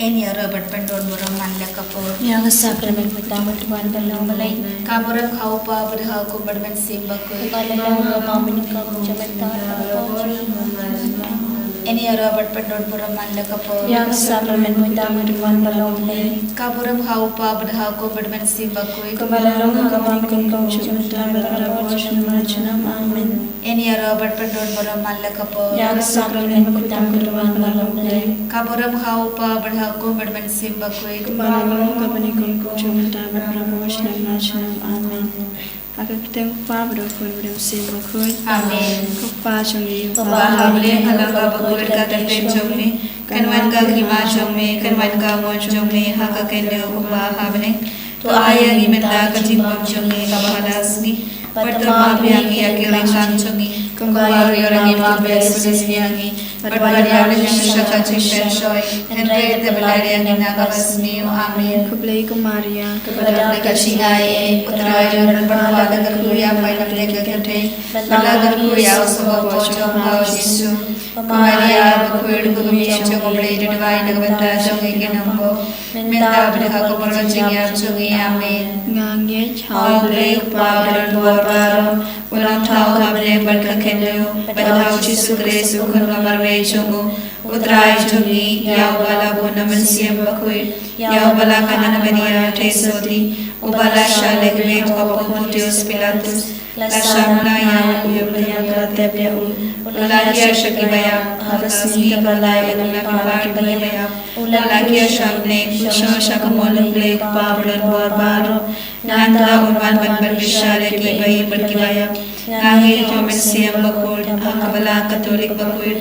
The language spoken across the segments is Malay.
Eni Robert Pendon Burung Manla Kapur. Yang sakramen pertama Tuhan dalam balai. Kaburam Kaupa Berha Kuberman Simbaku. Kepala dalam menikah jabatan apa? Eni Robert Pendon Burung Manla Kapur. Yang sakramen pertama Tuhan dalam balai. Kaburam Kaupa Berha Kuberman Simbaku. Kepala dalam menikah jabatan apa? Amin. Eni Robert Pendon Burung Manla Kapur. Yang sakramen pertama Tuhan dalam balai. Kaburam Kaupa Berha Kuberman Simbaku. Kepala dalam menikah jabatan apa? Amin. Agar kita lupa berdoa berdoa Amin. Lupa cumi. Bahamle halaga bakur kata temjomne kanwan ka khima jomne kanwan ka mon jomne haka kende bahamle to aya gi menda ka jimbam jomne ka bahadasni pertama biangi akira chanchongi kongwayo yorangi mabe sulisniangi perbadia yang shaka chishoy henry de belaria nina ka basni amin Kublai Kumaria kepada mereka singai utrayo dan berhala dengan kuya pada mereka kete balagan kuya usah pocong hau Yesu Maria bakuir gumi cong oblei dewai dengan cong ingin nambo minta mereka kumpulan cingya congi amin Ngangge oblei kupadan buat baru ulang tahun kami berkekelu bertahun Yesu Kristus kun kamarwe congu Utrai jungi ya ubala bona mensiam bakui ya ubala kanan beria tesodi ubala shale great kopo Pontius Pilatus la shamna ya ubaya katebya ulagia shakibaya harasni kabalaya na kabaya ulagia shamne shakamol ble pablan barbaro nanda urban ban bishare ki bai berkibaya ngahi mensiam bakul akabala katolik bakul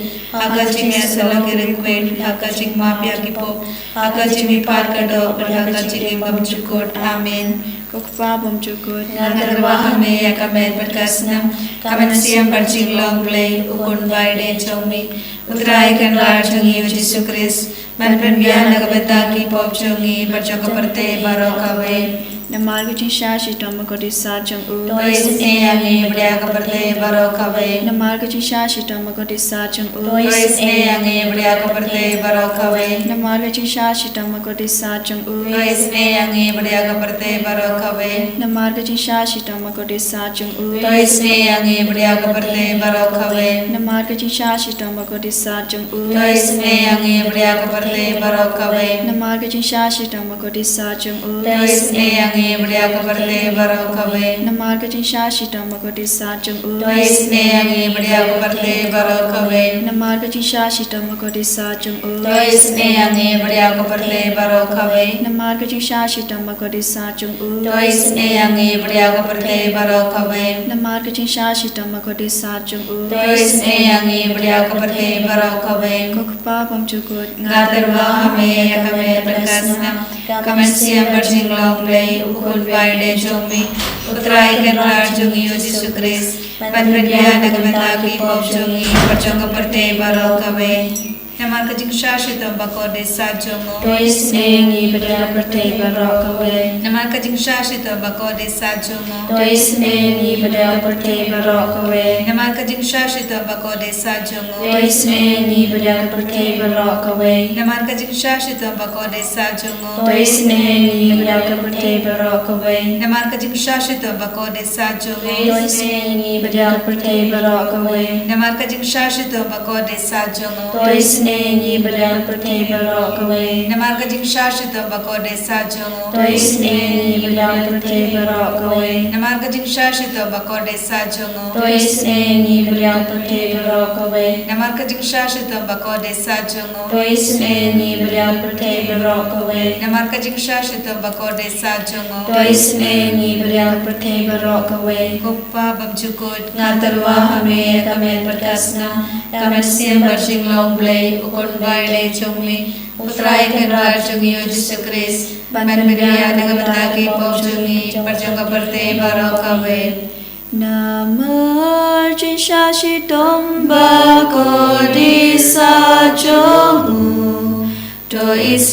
agajingya salagere kwet agajing mapya kipo agajing par kado agajing bamchukot amen Kokpa Bamchukut Nagarwa me akamen berkasnam kamen siam berjing long play ukun baide chongi utrai kan larjangi Yesus Kristus man penbian nagabeta ki pop chongi berjoko perte barokawe Namarga Chishashi Tamakoti Sajang U Tois neyangi beriaka perte barokawe Namarga Chishashi Tamakoti Sajang U Tois neyangi beriaka perte barokawe Namarga Chishashi Tamakoti Sajang U Tois neyangi beriaka perte barokawe Namarga Chishashi Tamakoti Sajang U Tois neyangi beriaka perte barokawe Namarga Chishashi Tamakoti Sajang U Tois neyangi beriaka perte barokawe Namarga Chishashi Tamakoti Sajang U Tois neyangi beriaka perte barokawe Namarga Chishashi Tamakoti Sajang U Tois neyangi beriaka perte barokawe Namarga Chishashi Tamakoti Sajang U Tois neyangi beriaka perte barokawe Namarga Chishashi Tamakoti Sajang U Tois neyangi beriaka perte barokawe Namarga Chishashi Tamakoti Sajang U Tois neyangi beriaka perte barokawe Kokpa Bamchukut Ngadarwa me akame berkasnam kamen siam berjing long play ukul baide chongi utrai kan larjangi Yesus Kristus man penbian nagabeta ki pop chongi berjoko perte barokawe Namar kajing shashi tambako de sajongo Tois nengi beriaka perte barokawe Namar kajing shashi tambako de sajongo Tois nengi beriaka perte barokawe Namar kajing shashi tambako de sajongo Tois nengi beriaka perte barokawe Namar kajing shashi tambako de sajongo Tois nengi beriaka perte barokawe Namar kajing shashi tambako de sajongo Tois nengi beriaka perte barokawe Namar kajing shashi tambako de sajongo Tois nengi beriaka perte barokawe Namar kajing shashi tambako de sajongo Tois nengi beriaka perte barokawe Namar kajing shashi tambako de sajongo Tois nengi beriaka perte barokawe Namar kajing shashi tambako de sajongo Tois nengi beriaka perte barokawe Namar kajing shashi tambako de sajongo Tois nengi beriaka perte barokawe Kuppa bamchukut Ngatarwa hame kamen perkasna kamen siam berjing long play ukun baile chongi utrai kan larjangi Yesus Kristus man penbian nagabeta ki pop chongi berjoko perte barokawe Namar Chishashi Tombako Disajomu Tois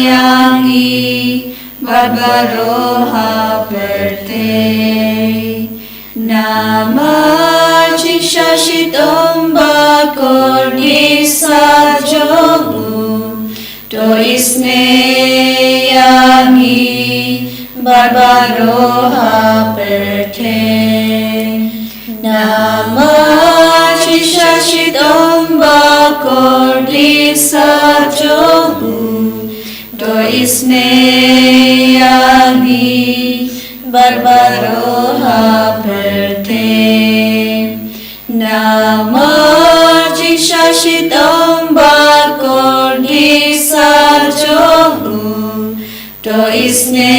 neyangi barbaroha perte Namar Chishashi Tombako Disajomu barbaroha perte Namachi shashitam bakordi sajogu Do isne ami barbaroha perte Namachi shashitam bakordi sajogu Do isne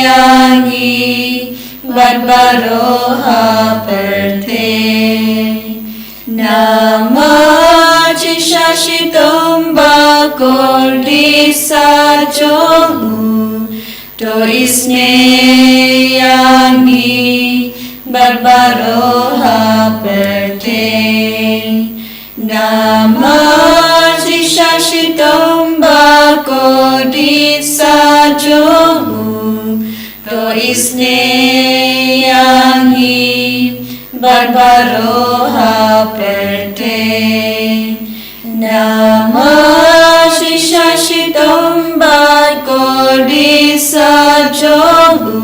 ami barbaroha perte Namachi shashitam bakordi sajogu Do isne ami barbaroha perte Namachi shashitam bakordi sajogu Do isne ami barbaroha perte Namachi shashitam bakordi sajogu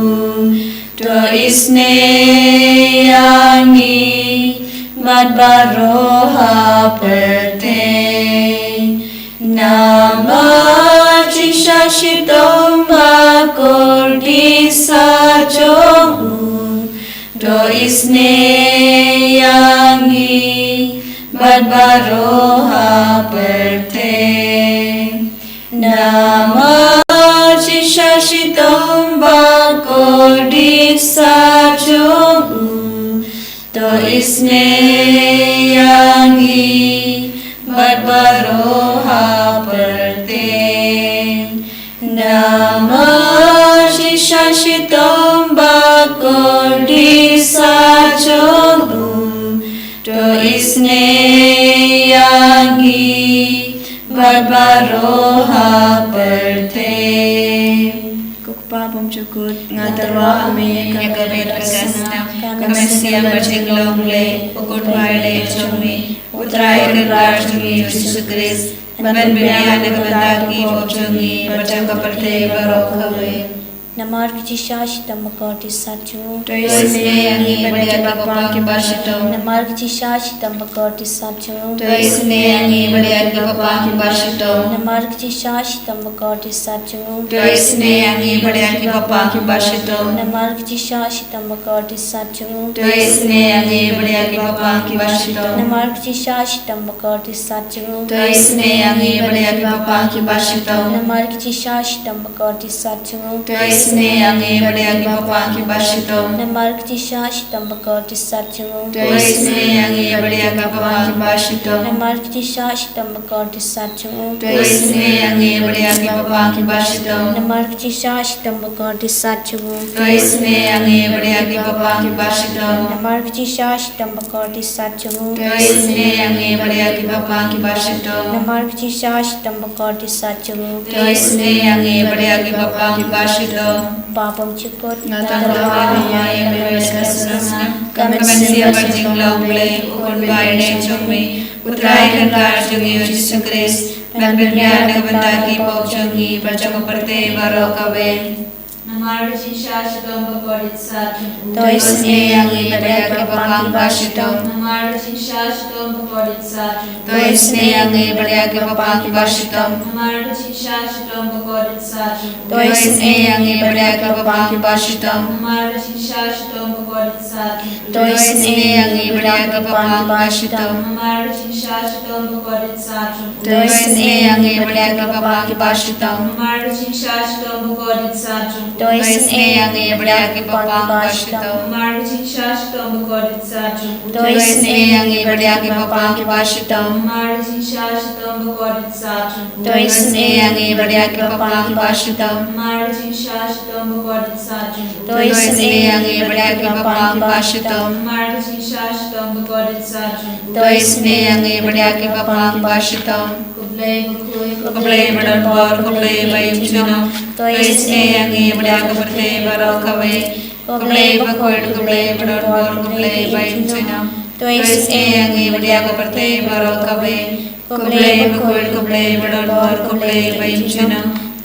Do isne ami barbaroha perte Namachi shashitam bakordi sajogu Do isne ami barbaroha perte Namachi shashitam bakordi sajogu Do isne ami barbaroha perte Namachi shashitam bakordi sajogu Do isne ami barbaroha perte Kukpapam cukut ngatarwa ame Yakabet kasasna Kamesia berjenglong le Ukut baile chumi Utrai kerar chumi Yesus Kristus Ben binia negandaki Bokchungi Berjangka perte barokhawe Namark Jishashitam Bakoti Satu Do isne ani badya bapa ki bashito Namark Jishashitam Bakoti Satu Do isne ani badya bapa ki bashito Namark Jishashitam Bakoti Satu Do isne ani badya bapa ki bashito Namark Jishashitam Bakoti Satu Do isne ani badya bapa ki bashito Namark Jishashitam Bakoti Satu Do isne ani badya bapa ki bashito Namark Jishashitam Bakoti Satu Do isne ani badya bapa ki bashito Namark Jishashitam Bakoti Satu Do isne ani badya bapa ki bashito Namark Jishashitam Bakoti Satu Do isne ani badya bapa ki bashito Namark Jishashitam Bakoti Satu Do isne ani badya bapa ki bashito Namark Jishashitam Bakoti Satu Do isne ani badya bapa ki bashito Namark Jishashitam Bakoti Satu Do isne ani badya bapa ki bashito Papam Chukut Ngatarwa ame kasasna Kamesia berjenglong le Ukut baile chumi Utrai kerar chumi Yesus Kristus Ben binia negandaki Bokchungi Berjangka perte barokhawe Namar shashitam bakorit satu Do isne ani badya bapa ki bashito Namar shashitam bakorit satu Do isne ani badya bapa ki bashito Namar shashitam bakorit satu Do isne ani badya bapa ki bashito Namar shashitam bakorit satu Do isne ani badya bapa ki bashito Namar shashitam bakorit satu Do isne ani badya bapa ki bashito Namar shashitam bakorit satu Do isne ani badya bapa ki bashito Namar shashitam bakorit satu Do isne ani badya bapa ki bashito Namar shashitam bakorit satu Do isne ani badya bapa ki bashito Namar shashitam bakorit satu Do isne ani badya bapa ki bashito Namar shashitam bakorit satu Do isne ani badya bapa ki bashito Kublai badan bor kublai bayum chino Do isne ani badya perte barokhawe Kublai bakoit kublai badan bor kublai bayum chino Do isne ani badya perte barokhawe Kublai bakoit kublai badan bor kublai bayum chino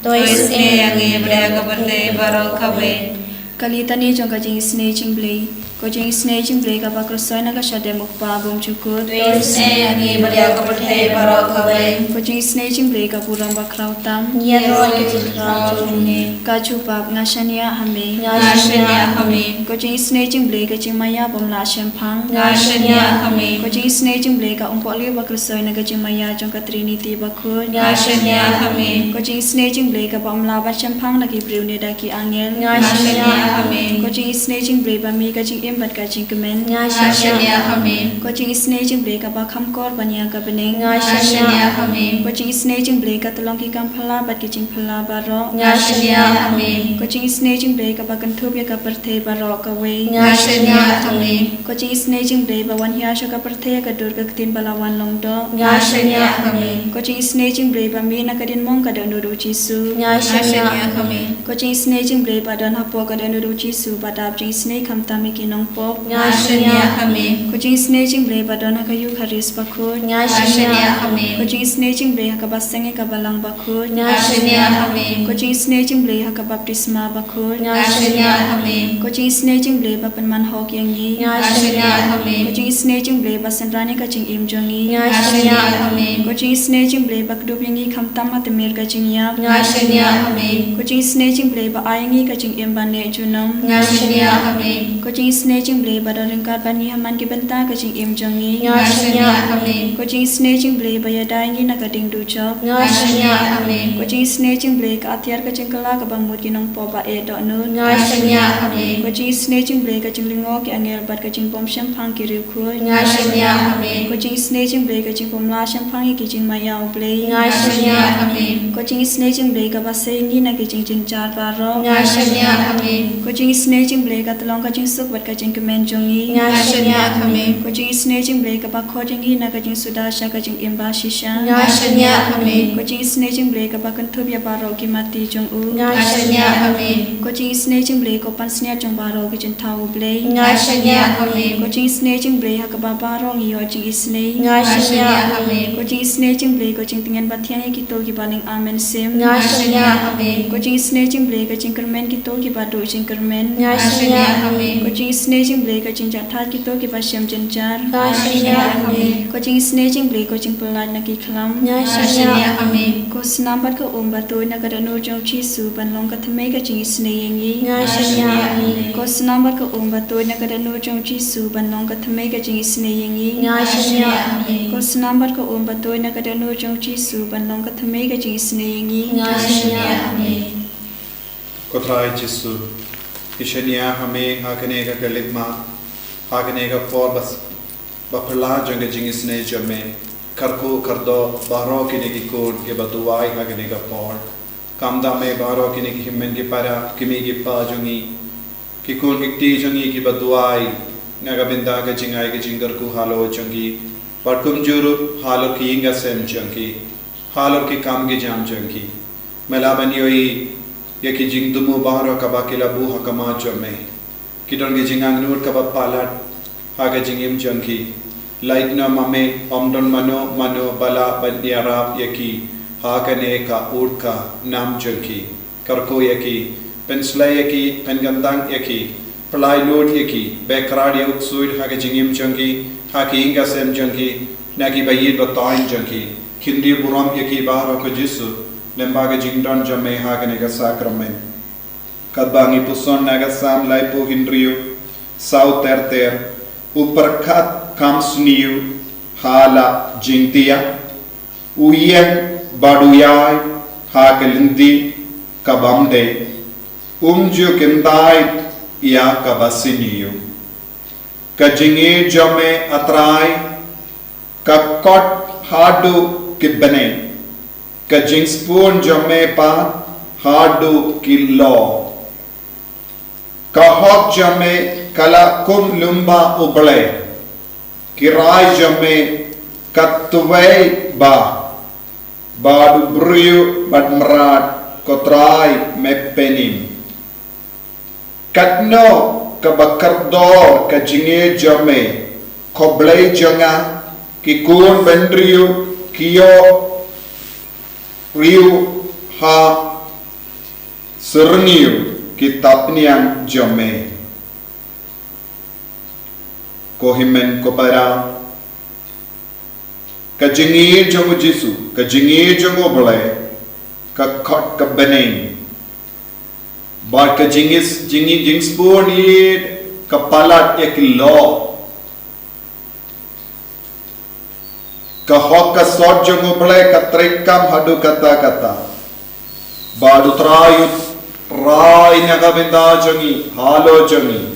Toisne angi brea kapate baro kabe. Kalitani jong kajing snei chingblei. Kajing snei chingblei ka pakrosoi na ka shade mukpa bum chukut. Toisne angi brea kapate baro kabe. Kajing snei chingblei ka puram bakrau tam. Nyeroi kajing krau chungni. Ka chupap ngashania hame. Ngashania hame. Kajing snei chingblei kajing maya bomla shempang. Ngashania hame. Kajing snei chingblei ka umpoli bakrosoi na kajing maya jong ka trinity bakut. Ngashania hame. Kajing snei chingblei ka bomla ba shempang na ki priune da ki angel. Ngashania hame. Kajing snei chingblei ba mi kajing imbat kajing kemen. Ngashania hame. Kajing snei chingblei ka ba khamkor banya ka beneng. Ngashania hame. Kajing snei chingblei ka tolong ki kam phala bat ki ching phala baro. Ngashania hame. Kajing snei chingblei ka ba kanthub ya ka parthe baro ka wei. Ngashania hame. Kajing snei chingblei ba wan hiya sha ka parthe ka dur ka tin balawan long do. Ngashania hame. Kajing snei chingblei ba mi na ka din mong ka da nu ru chi su. Ngashania hame. Kajing snei chingblei ba dan hapo ka da nu ru chi su ba dab jing snei kham ta mi ki nong pop. Ngashania hame. Kajing snei chingblei ba dan ka yu kharis ba khut. Ngashania hame. Kajing snei chingblei ha ka ba senge ka ba lang ba khut. Ngashania hame. Kajing snei chingblei ha ka baptisma ba khut. Ngashania hame. Kajing snei chingblei ba pan man hok yang yi. Ngashania hame. Kajing snei chingblei ba sanrani ka ching im jong yi. Ngashania hame. Kajing snei chingblei ba kdup yang yi kham tam ma temir ka ching yap. Ngashania hame. Kajing snei chingblei ba ayang yi ka ching im ban ne junam. Ngashania hame. Kajing snei chingblei ba daring ka ban yi haman ki banta ka ching im jong yi. Ngashania hame. Kajing snei chingblei ba ya dai yi na ka ding du chop. Ngashania hame. Kajing snei chingblei ka atyar ka ching kala ka ba mut ki nong po ba e do nu. Ngashania hame. Kajing snei chingblei ka ching lingo ki angel bat ka ching pom sham phang ki riu khoi. Ngashania hame. Kajing snei chingblei ka ching pom la sham phang yi ki ching ma yaw blei. Ngashania hame. Kajing snei chingblei ka ba sei ngi na ki ching chin char ba ro. Ngashania hame. Kajing snei chingblei ka tolong ka ching suk bat ka ching kemen jong yi. Ngashania hame. Kajing snei chingblei ka ba kho jing yi na ka ching sudasha ka ching imba shisha. Ngashania hame. Kajing snei chingblei ka ba kan thup ya ba ro ki mati jong u. Ngashania hame. Kajing snei chingblei ko pan snya jong ba ro ki chin thau blei. Ngashania hame. Kajing snei chingblei ha ka ba ro ngi yo ching isnei. Ngashania hame. Kajing snei chingblei ko ching tingen ba thiang ki to ki ba ning amen sim. Ngashania hame. Kajing snei chingblei ka ching kermen ki to ki ba do ching kermen. Ngashania hame. Kajing snei chingblei ka ching chat ki to ki ba shem chen char. Ngashania hame. Kajing snei chingblei ko ching pelai na ki khlam. Ngashania hame. Ko snam bat ko ba to na ka da no jong chi su ban long ka thme ka ching isnei yang yi. Ngashania hame. Ko snam bat ko ba to na ka da no jong chi su ban long ka thme ka ching isnei yang yi. Ngashania hame. Ko snam bat ko ba to na ka da no jong chi su ban long ka thme ka ching isnei yang yi. Ngashania hame. Kotrai Jesu, Ishania hame hakane ka kaligma, hakane ka por bas, bapala janga jingis ne jame, karko kardo baro kine ki kon ke batuai hakane ka por, kamda me baro kine ki himmen ki para kimi ki pa jungi, ki kon ki ti jungi ki batuai, naga binda ka jingai ka jingar ku halo jungi, patkum juru halo ki inga sem jungi, halo ki kam ki jam jungi, melabanioi yaki jing dumu baharo kaba kila buha kama chome kidon ge jingang nur kaba palat haga jingim jangki laitna mame omdon mano bala bandiara yaki hakane ka urka nam jangki karko yaki pensla yaki pengandang yaki plai load yaki background yak suid haga jingim jangki haki inga sem jangki nagi bayid batain jangki kindi buram yaki baharo ko jisu lembaga jingdon jame hagane ga sakramen kadbangi puson naga sam laipo hinriu sau ter uperkat kamsniu hala jingtia uyen baduyai hagelindi kabamde umju kendai ya kabasiniu kajinge jame atrai kakot hadu kibane Kajing spoon jame pa hadu kilo kahok jame kala kum lumba uble kirai jame katuwei ba badu briu badmrat kotrai mepenim katno kabakardor kajinge jame koblei janga kikun bendriu kiyo Riu ha Serniu kitapnian jome. Kohimen kopara. Kajingir jongo Jisu, kajingir jongo boleh, kakot kebening. Bar kajingis jingspur ni kepalat ek lo. Kahok kasot jongo boleh katrekam hadu kata-kata. Badu trayut rai naga benda jongi halo jongi.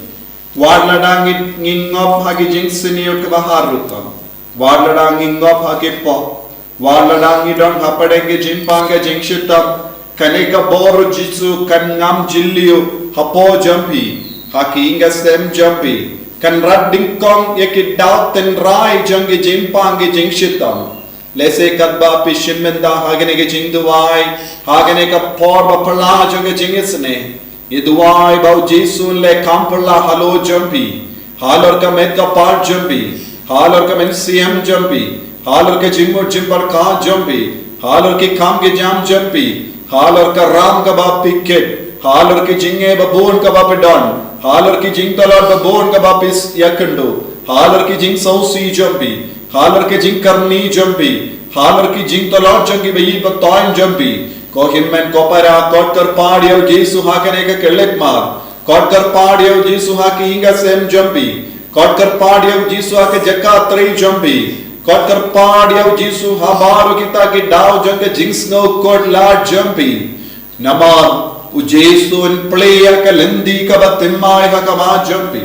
Wadladang ngingop hagi jingsiniyo kebaharukam. Wadladang ngingop hagi po. Wadladang idon hapadenge jimpanga jingshitam. Kaneka boru Jisu kan ngam jilliyo hapo jampi. Haki inga stem jampi. Kan raddingkong yaki dauten rai jangi jimpanga jingshitam. Lese kadba pishin menda hagenege jingduwai. Hagenega porba pala janga jingisne. Iduwai bau Jisu le kampala halo jampi. Halor ka medka part jampi. Halor ka men CM jampi. Halor ka jimmur jimpar ka jampi. Halor ki kam ke jam jampi. Halor ka ram ka ba picket. Halor ki jinge babon ka ba pedon. Halor ki jing talor babon ka ba pis yakando. Halor ki jing sausi jampi. Halor ki jing karni jampi. Halor ki jing talor jangi bayi batoin jampi. Kohimmen kopara kotkar paadiyo Jisu hakaneka kelek mar. Kotkar paadiyo Jisu haki inga sem jampi. Kotkar paadiyo Jisu haki jaka tri jampi. Kotkar paadiyo Jisu habaru kita ki daw janga jingsno kot la jampi. Namad u Jisu in playa ka lendi ka batimai hakama jampi.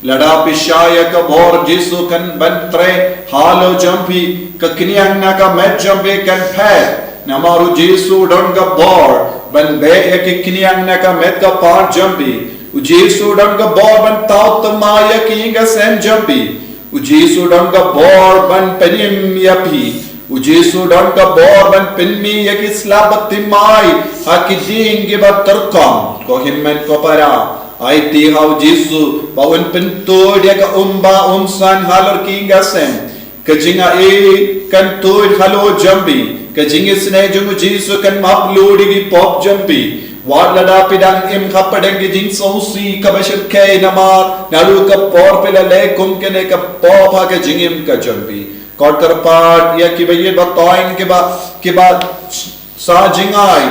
Lada pishaya ka bor Jisu kan bantre halo jampi. Ka kinyang na ka met jampi kan pet. Namaru Jisu don ka bor ban be ek kinyang na ka met ka par jampi. U Jisu don ka bor ban taut maya ki inga sem jampi. U Jisu don ka bor ban penim yapi. U Jisu don ka bor ban penmi yak islabat timai haki dingi bat terkam ko himmen ko para ai ti hau Jisu bawen pentod yak umba umsan halor ki inga sem. Kajinga e kan toid halo jampi. Kajingis ne jungu Jisu kan maplodi gi pop jampi. Wadlada pidang im kapadeng jing sausi kabashir kay namar nalu ka por pela le kum ke ne ka pop ha ke jingim ka jampi. Kotkar part ya ki baye batoin ke ba sa jingai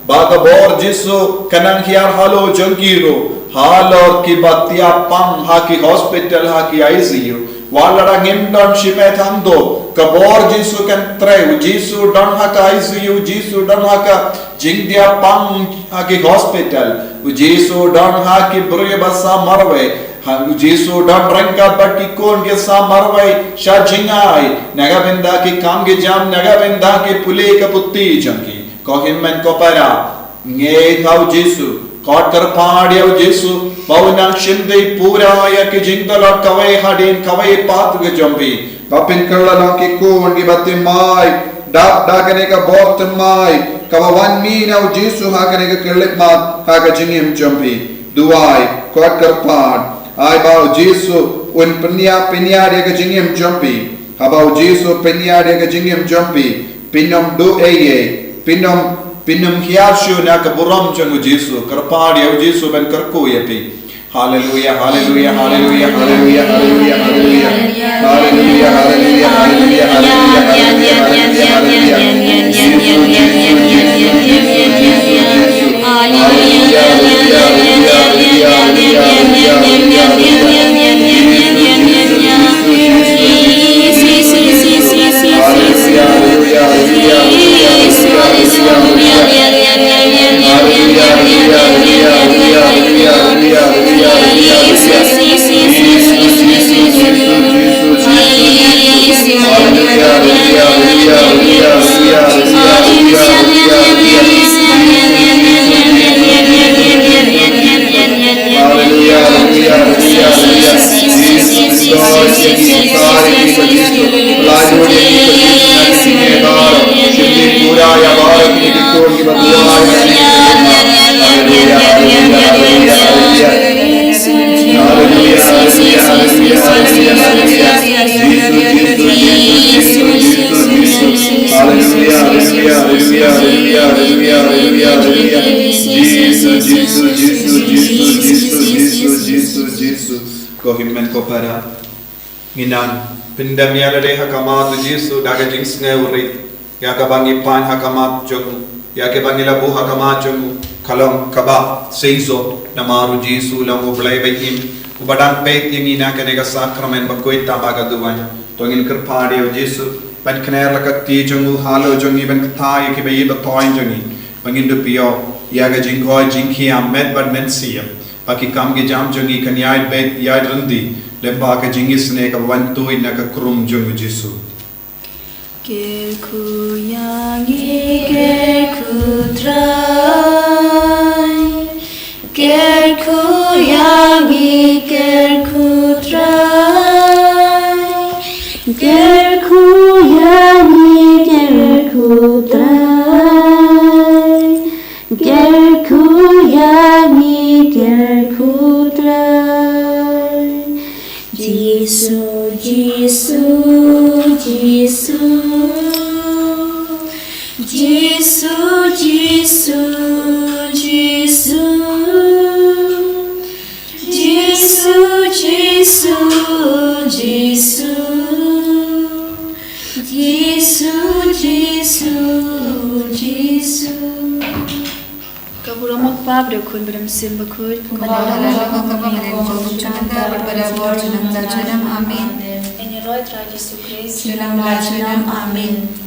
ba ka bor Jisu kanang hiar halo jangiro halor ki batia pang ha ki hospital ha ki ICU. Wadlada ngim don shime thando kabor Jisu kan tre Jisu don haka ICU Jisu don haka jingdia pang haki hospital Jisu don haki bruye basa marwe Jisu don rangka batti kon ke sa marwe sha jingai naga benda ki kam ge jam naga benda ki pule ka putti janki ko himmen ko para nge thau Jisu kotkar paadiyo Jisu baunang shindei pura ya ki jingdalot kawai hadin kawai pat ge jambi bapin kerla ki kon ki batimai dak dakane ka bort mai kawan mi na Jisu hakane ka kelek mat ha ka jingim jambi duai kotkar pad ai bau Jisu un penya de ka jingim jambi ha bau Jisu penya de ka jingim jambi pinom do eye pinom hiashu na ka buram jangu Jisu karpadi au Jisu ben karko yapi. Hallelujah, hallelujah, hallelujah, hallelujah, hallelujah, hallelujah, hallelujah, hallelujah, Jesus. Kohimmen kopara nginang pindam yalare hakamat Yesu daga jings ngeuri ya kabangi pan hakamat jongu ya kebangi labu hakamat jongu kalong kaba seizo namaru Yesu lamu blai bayin ubadang peit yingina kenega sakramen bakoi tabaga duwan tongin kerpade Yesu ban kner lakati jongu halo jongi ban thai ke bayi batoin jongi bangin dupio yaga jingoi jingki amet ban mensiam Paki kam ke jam jongi kan yai bet yai randi lemba ka jingis ne ka wantu ina ka krum jongu Yesu. Gerku yangi gerku trai, gerku yangi gerku trai, gerku yangi gerku trai, gerku yangi gerku trai. Jesu, Jesu, Jesu, Jesu, Jesu, Jesu, Jesu, Jesu, Jesu, Jesu, Jesu, Jesu. Kabura magpabro kun beram simba kun. Amin. Ini roy tra Yesu Kristus. Dalam Raja Amin.